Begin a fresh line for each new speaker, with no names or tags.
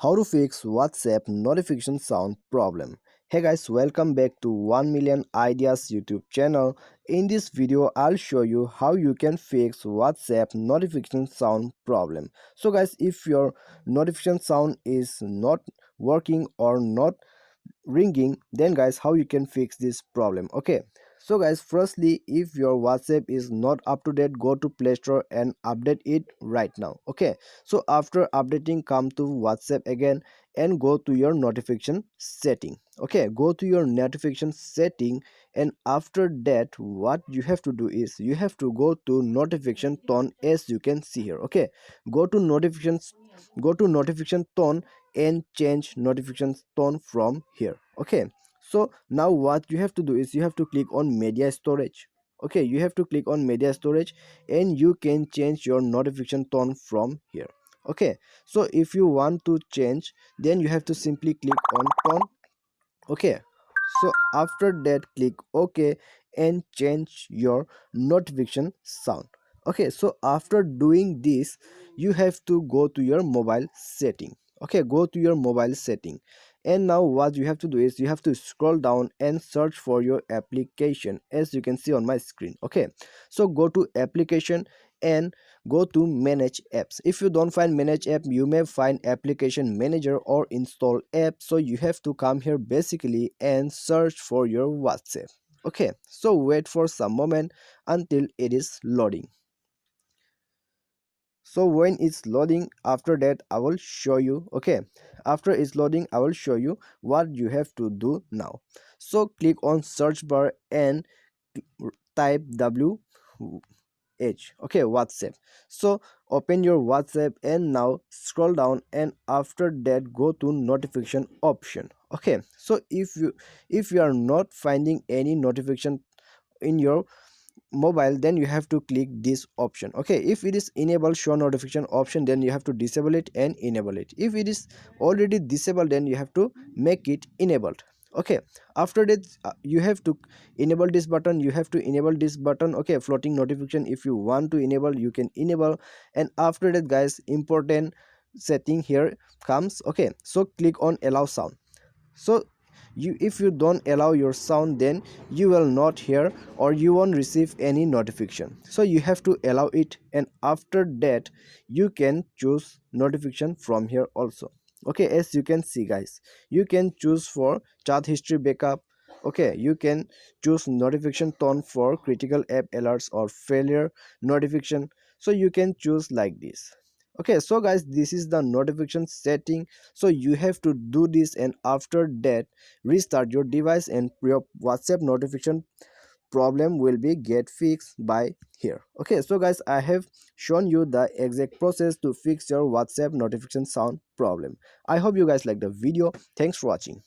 How to fix WhatsApp notification sound problem. Hey guys, welcome back to 1 million ideas YouTube channel. In this video I'll show you how you can fix WhatsApp notification sound problem. So guys, if your notification sound is not working or not ringing, then guys, how you can fix this problem? Okay, so guys, firstly, if your WhatsApp is not up to date, go to Play Store and update it right now. Okay, so after updating, come to WhatsApp again and go to your notification setting. Okay, go to your notification setting, and after that what you have to do is you have to go to notification tone, as you can see here. Okay, go to notifications, go to notification tone and change notification tone from here. Okay, so now what you have to do is you have to click on media storage. Okay, you have to click on media storage and you can change your notification tone from here. Okay, so if you want to change, then you have to simply click on tone. Okay, so after that click OK and change your notification sound. Okay, so after doing this you have to go to your mobile setting. Okay, go to your mobile setting, and now what you have to do is you have to scroll down and search for your application, as you can see on my screen. Okay, so go to application and go to manage apps. If you don't find manage app, you may find application manager or install app. So you have to come here basically and search for your WhatsApp. Okay, so wait for some moment until it is loading. So when it's loading, after that I will show you. Okay, after it's loading I will show you what you have to do now. So click on search bar and type okay, WhatsApp. So open your WhatsApp and now scroll down, and after that go to notification option. Okay, so if you are not finding any notification in your mobile, then you have to click this option. Okay, if it is enable show notification option, then you have to disable it and enable it. If it is already disabled, then you have to make it enabled. Okay, after that you have to enable this button, you have to enable this button. Okay, floating notification, if you want to enable, you can enable. And after that guys, important setting here comes. Okay, so click on allow sound. So you, if you don't allow your sound, then you will not hear or you won't receive any notification. So you have to allow it, and after that you can choose notification from here also. Okay, as you can see guys, you can choose for chat history backup. Okay, you can choose notification tone for critical app alerts or failure notification. So you can choose like this. Okay, so guys, this is the notification setting. So you have to do this, and after that restart your device and your WhatsApp notification problem will be get fixed by here. Okay, so guys, I have shown you the exact process to fix your WhatsApp notification sound problem. I hope you guys like the video. Thanks for watching.